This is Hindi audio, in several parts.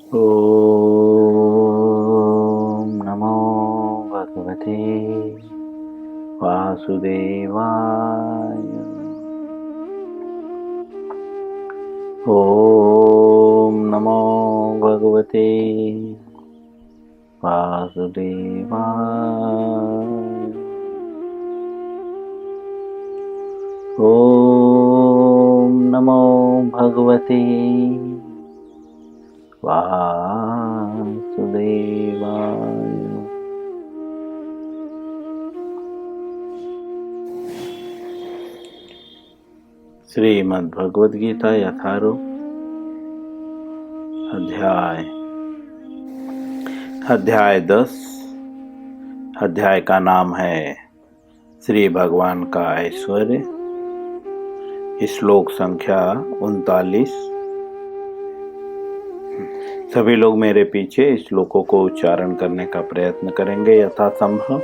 ॐ नमो भगवते वासुदेवाय। ॐ नमो भगवते वासुदेवाय। ॐ नमो भगवते वासुदेवाय। श्रीमद् भगवद गीता यथारूप अध्याय 10। अध्याय का नाम है श्री भगवान का ऐश्वर्य। श्लोक संख्या 39। सभी लोग मेरे पीछे श्लोकों को उच्चारण करने का प्रयत्न करेंगे यथासंभव।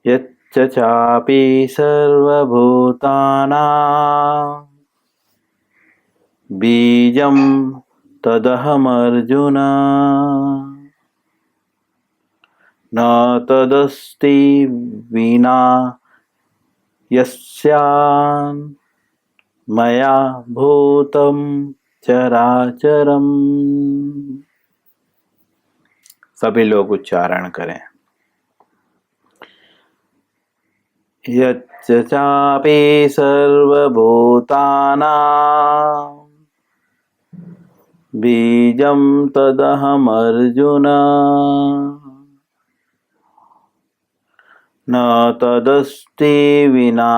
यच्च चापि सर्वभूतानां बीजं तदहमर्जुन न तदस्ति विना यस्यान् मया भूतं चराचरम्। सभी लोग उच्चारण करें। यच्च चापि सर्वभूतानां बीजं तदहमर्जुन न तदस्ति विना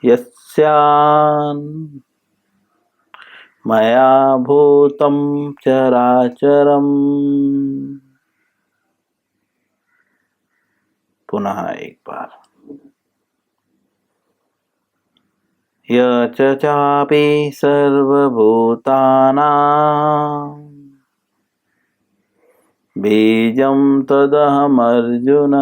यस्यान् मया भूतं चराचरम्। पुनः एक बार। यच्च चापि सर्वभूतानां बीजं तदहमर्जुन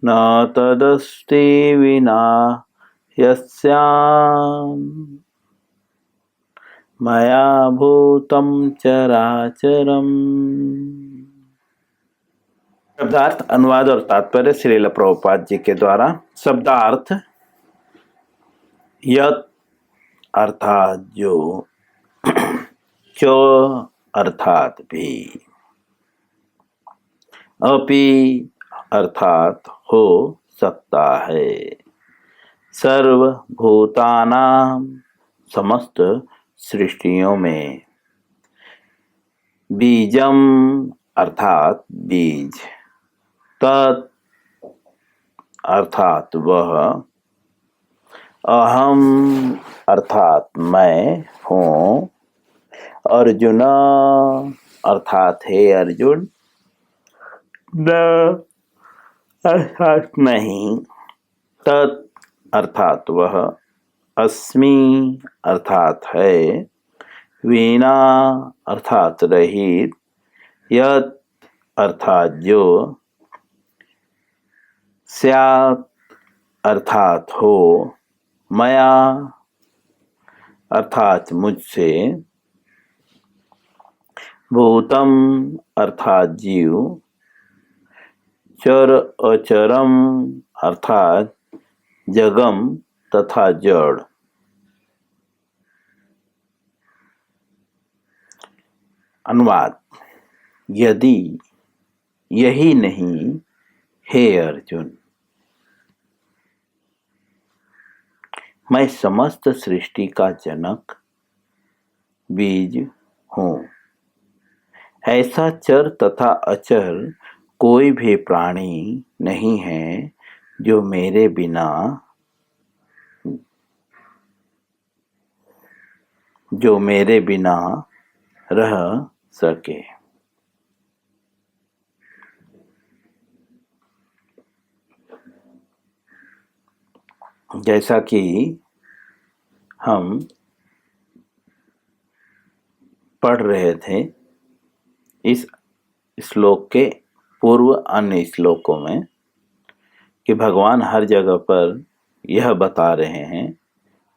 न तदस्ति विना यस्यान् मया भूतं चराचरम्। शब्दार्थ, अनुवाद और तात्पर्य श्रील प्रभुपाद जी के द्वारा। शब्दार्थ: यत् अर्थात जो, च अर्थात भी, अपि अर्थात हो सकता है, सर्वभूतानां समस्त सृष्टियों में, बीजम अर्थात बीज, तत् अर्थात वह, अहम अर्थात मैं हूँ, अर्जुन अर्थात हे अर्जुन, न अर्थात नहीं, तत् अर्थात वह, अस्मि अर्थात है, वीणा अर्थात रहित, यत् अर्थात जो, स्यात् अर्थात हो, मया अर्थात मुझसे, भूतम अर्थात जीव, चर अचरम अर्थात जगम तथा जड़। अनुवाद: यदि यही नहीं हे अर्जुन, मैं समस्त सृष्टि का जनक बीज हूँ। ऐसा चर तथा अचर कोई भी प्राणी नहीं है जो मेरे बिना रह सके। जैसा कि हम पढ़ रहे थे इस श्लोक के पूर्व अन्य श्लोकों में कि भगवान हर जगह पर यह बता रहे हैं,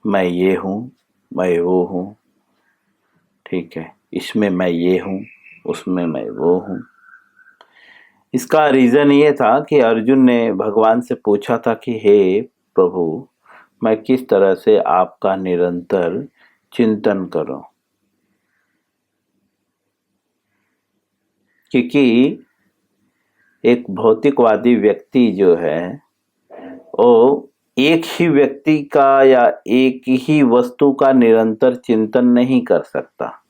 मैं ये हूँ, मैं वो हूँ, ठीक है, इसमें मैं ये हूँ, उसमें मैं वो हूँ। इसका रीजन ये था कि अर्जुन ने भगवान से पूछा था कि हे प्रभु, मैं किस तरह से आपका निरंतर चिंतन करूं, क्योंकि एक भौतिकवादी व्यक्ति जो है वो एक ही व्यक्ति का या एक ही वस्तु का निरंतर चिंतन नहीं कर सकता,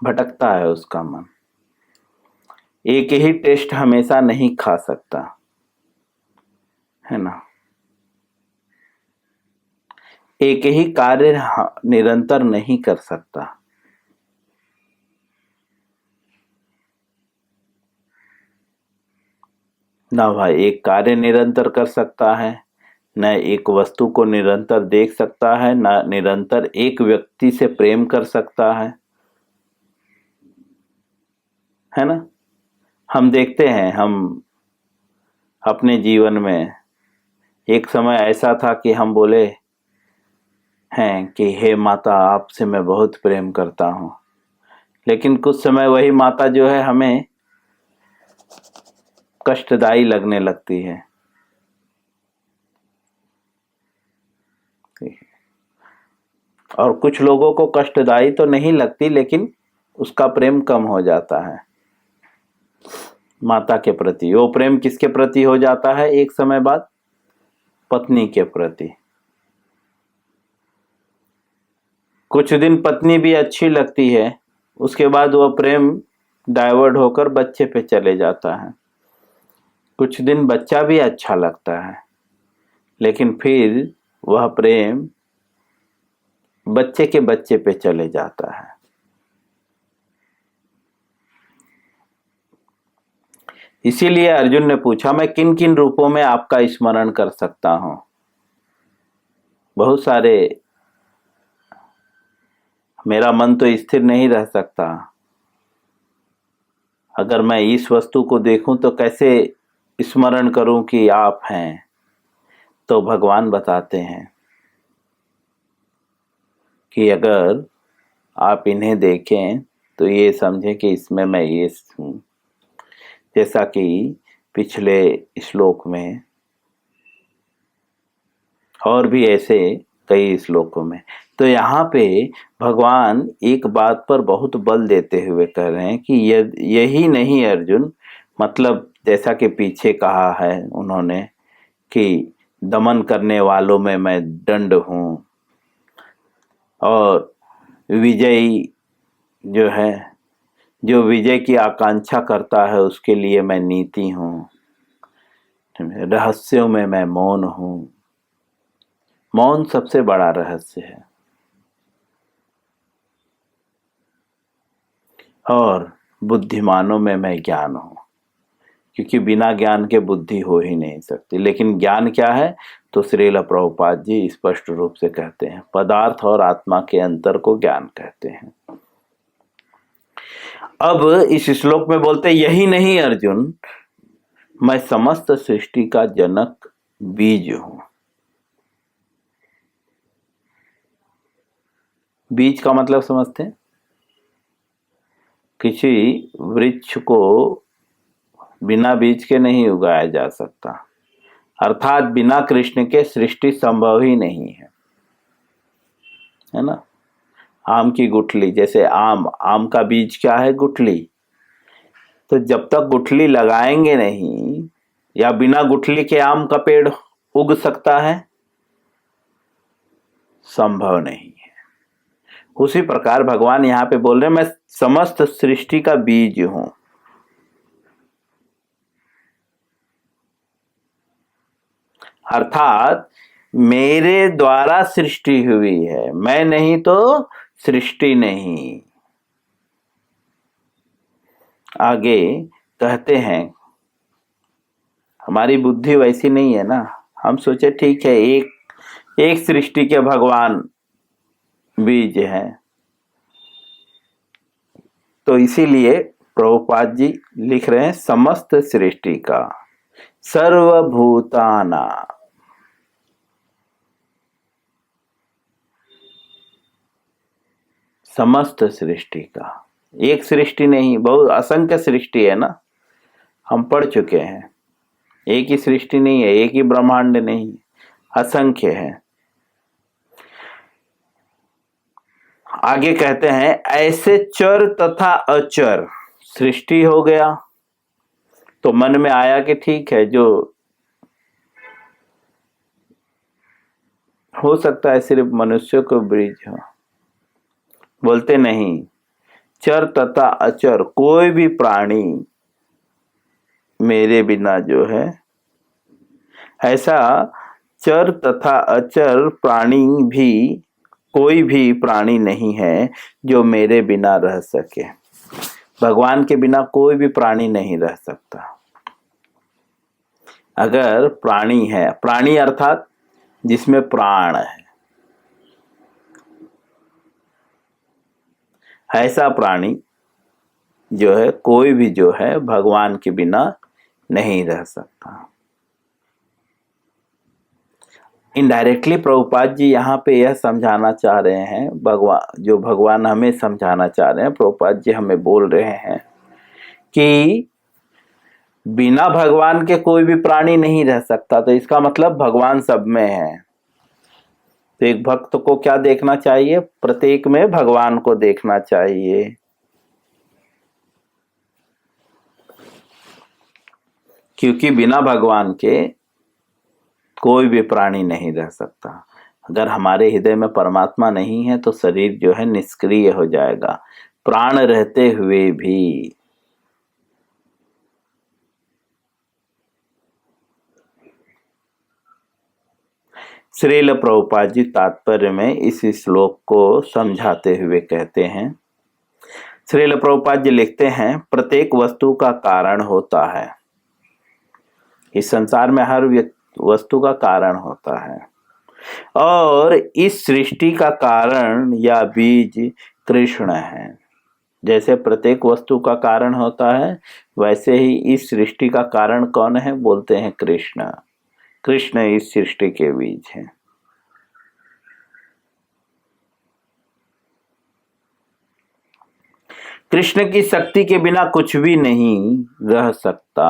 भटकता है उसका मन। एक ही टेस्ट हमेशा नहीं खा सकता, है ना। एक ही कार्य निरंतर नहीं कर सकता। ना भाई एक कार्य निरंतर कर सकता है, न एक वस्तु को निरंतर देख सकता है, न निरंतर एक व्यक्ति से प्रेम कर सकता है ना। हम देखते हैं, हम अपने जीवन में एक समय ऐसा था कि हम बोले हैं कि हे माता, आपसे मैं बहुत प्रेम करता हूं, लेकिन कुछ समय वही माता जो है हमें कष्टदायी लगने लगती है। और कुछ लोगों को कष्टदायी तो नहीं लगती, लेकिन उसका प्रेम कम हो जाता है माता के प्रति। वो प्रेम किसके प्रति हो जाता है एक समय बाद? पत्नी के प्रति। कुछ दिन पत्नी भी अच्छी लगती है, उसके बाद वह प्रेम डाइवर्ट होकर बच्चे पे चले जाता है। कुछ दिन बच्चा भी अच्छा लगता है, लेकिन फिर वह प्रेम बच्चे के बच्चे पे चले जाता है। इसीलिए अर्जुन ने पूछा, मैं किन किन रूपों में आपका स्मरण कर सकता हूं? बहुत सारे, मेरा मन तो स्थिर नहीं रह सकता। अगर मैं इस वस्तु को देखूं तो कैसे स्मरण करूं कि आप हैं? तो भगवान बताते हैं कि अगर आप इन्हें देखें तो ये समझें कि इसमें मैं ये हूं। जैसा कि पिछले श्लोक में और भी ऐसे कई श्लोकों में, तो यहाँ पे भगवान एक बात पर बहुत बल देते हुए कह रहे हैं कि यही नहीं अर्जुन, मतलब जैसा कि पीछे कहा है उन्होंने कि दमन करने वालों में मैं दंड हूं, और विजयी जो है, जो विजय की आकांक्षा करता है उसके लिए मैं नीति हूं, रहस्यों में मैं मौन हूं। मौन सबसे बड़ा रहस्य है। और बुद्धिमानों में मैं ज्ञान हूं, क्योंकि बिना ज्ञान के बुद्धि हो ही नहीं सकती। लेकिन ज्ञान क्या है? तो श्रील प्रभुपाद जी स्पष्ट रूप से कहते हैं, पदार्थ और आत्मा के अंतर को ज्ञान कहते हैं। अब इस श्लोक में बोलते, यही नहीं अर्जुन, मैं समस्त सृष्टि का जनक बीज हूं। बीज का मतलब समझते हैं? किसी वृक्ष को बिना बीज के नहीं उगाया जा सकता, अर्थात बिना कृष्ण के सृष्टि संभव ही नहीं है ना। आम की गुठली, जैसे आम का बीज क्या है? गुठली। तो जब तक गुठली लगाएंगे नहीं, या बिना गुठली के आम का पेड़ उग सकता है? संभव नहीं है। उसी प्रकार भगवान यहां पे बोल रहे हैं, मैं समस्त सृष्टि का बीज हूं। अर्थात मेरे द्वारा सृष्टि हुई है, मैं नहीं तो सृष्टि नहीं। आगे कहते हैं, हमारी बुद्धि वैसी नहीं है ना। हम सोचे ठीक है, एक सृष्टि के भगवान बीज हैं, तो इसीलिए प्रभुपाद जी लिख रहे हैं समस्त सृष्टि का। सर्वभूताना, समस्त सृष्टि का। एक सृष्टि नहीं, बहुत असंख्य सृष्टि है ना, हम पढ़ चुके हैं। एक ही सृष्टि नहीं है, एक ही ब्रह्मांड नहीं, असंख्य है। आगे कहते हैं ऐसे चर तथा अचर सृष्टि हो गया। तो मन में आया कि ठीक है, जो हो सकता है सिर्फ मनुष्य को ब्रिज हो, बोलते नहीं, चर तथा अचर कोई भी प्राणी मेरे बिना जो है, ऐसा चर तथा अचर प्राणी भी, कोई भी प्राणी नहीं है जो मेरे बिना रह सके। भगवान के बिना कोई भी प्राणी नहीं रह सकता। अगर प्राणी है, प्राणी अर्थात जिसमें प्राण है, ऐसा प्राणी जो है, कोई भी जो है भगवान के बिना नहीं रह सकता। इनडायरेक्टली प्रभुपाद जी यहाँ पे यह समझाना चाह रहे हैं, भगवान जो भगवान हमें समझाना चाह रहे हैं, प्रभुपाद जी हमें बोल रहे हैं कि बिना भगवान के कोई भी प्राणी नहीं रह सकता। तो इसका मतलब भगवान सब में है। तो एक भक्त को क्या देखना चाहिए? प्रत्येक में भगवान को देखना चाहिए। क्योंकि बिना भगवान के कोई भी प्राणी नहीं रह सकता। अगर हमारे हृदय में परमात्मा नहीं है तो शरीर जो है निष्क्रिय हो जाएगा, प्राण रहते हुए भी। श्रील प्रभुपाद जी तात्पर्य में इस श्लोक को समझाते हुए कहते हैं, श्रील प्रभुपाद जी लिखते हैं, प्रत्येक वस्तु का कारण होता है। इस संसार में हर वस्तु का कारण होता है, और इस सृष्टि का कारण या बीज कृष्ण है। जैसे प्रत्येक वस्तु का कारण होता है, वैसे ही इस सृष्टि का कारण कौन है? बोलते हैं कृष्ण। कृष्ण इस सृष्टि के बीज हैं। कृष्ण की शक्ति के बिना कुछ भी नहीं रह सकता।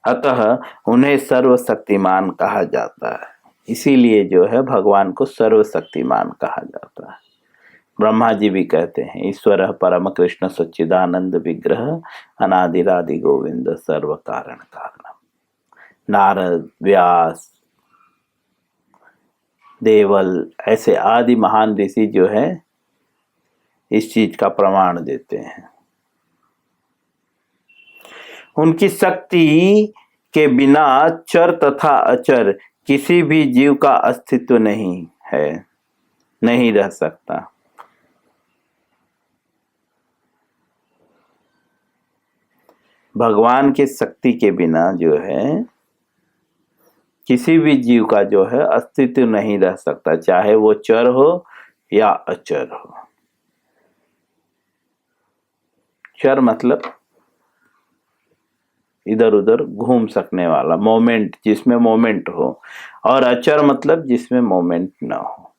अतः उन्हें सर्वशक्तिमान कहा जाता है। इसीलिए जो है भगवान को सर्वशक्तिमान कहा जाता है। ब्रह्मा जी भी कहते हैं, ईश्वर परम कृष्ण सच्चिदानंद विग्रह अनादिरादि गोविंद सर्व कारण कारणम। नारद, व्यास, देवल ऐसे आदि महान ऋषि जो है इस चीज का प्रमाण देते हैं। उनकी शक्ति के बिना चर तथा अचर किसी भी जीव का अस्तित्व नहीं है, नहीं रह सकता। भगवान की शक्ति के बिना जो है किसी भी जीव का जो है अस्तित्व नहीं रह सकता, चाहे वो चर हो या अचर हो। चर मतलब इधर उधर घूम सकने वाला, मोमेंट, जिसमें मोमेंट हो, और अचर मतलब जिसमें मोमेंट ना हो,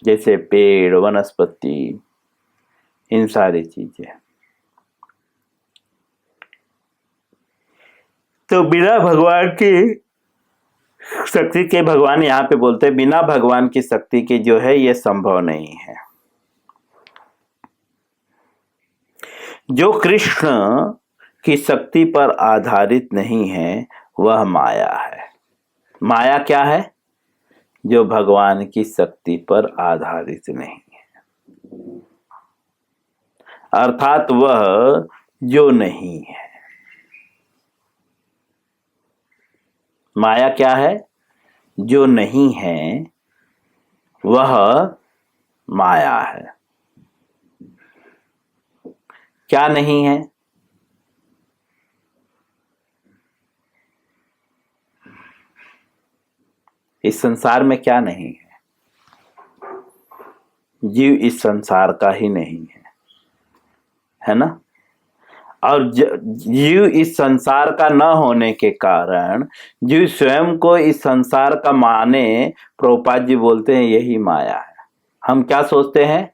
जैसे पेड़, वनस्पति, इन सारी चीजें। तो बिना भगवान की शक्ति के, भगवान यहाँ पे बोलते हैं बिना भगवान की शक्ति के जो है ये संभव नहीं है। जो कृष्ण की शक्ति पर आधारित नहीं है वह माया है। माया क्या है? जो भगवान की शक्ति पर आधारित नहीं है, अर्थात वह जो नहीं है। माया क्या है? जो नहीं है वह माया है। क्या नहीं है? इस संसार में क्या नहीं है? जीव इस संसार का ही नहीं है, है ना? और जीव इस संसार का न होने के कारण जीव स्वयं को इस संसार का माने प्रभुपाद जी बोलते हैं यही माया है। हम क्या सोचते हैं?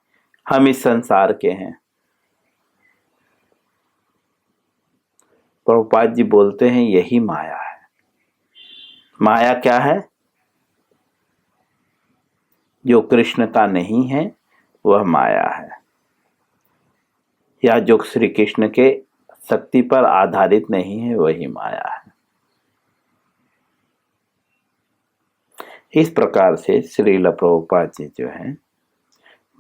हम इस संसार के हैं। प्रभुपाद जी बोलते हैं यही माया है। माया क्या है? जो कृष्ण का नहीं है वह माया है, या जो श्री कृष्ण के शक्ति पर आधारित नहीं है वही माया है। इस प्रकार से श्रील प्रभुपाद जी जो है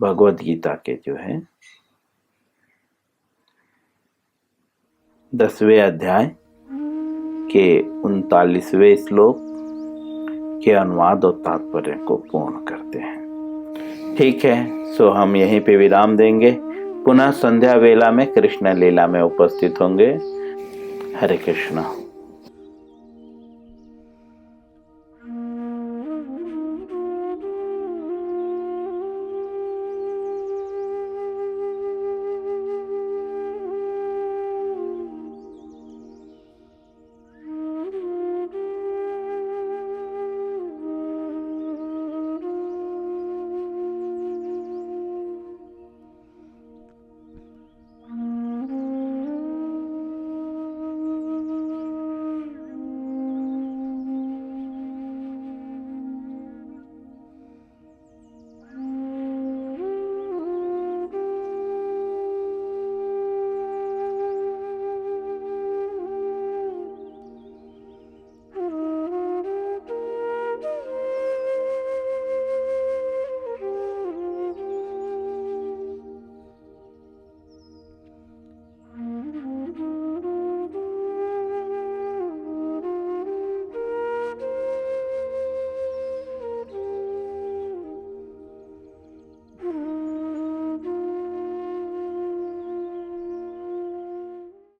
भगवद गीता के जो है 10वें अध्याय के 39वें श्लोक के अनुवाद और तात्पर्य को पूर्ण करते हैं। ठीक है, सो हम यहीं पे विराम देंगे। पुनः संध्या वेला में कृष्ण लीला में उपस्थित होंगे। हरे कृष्णा।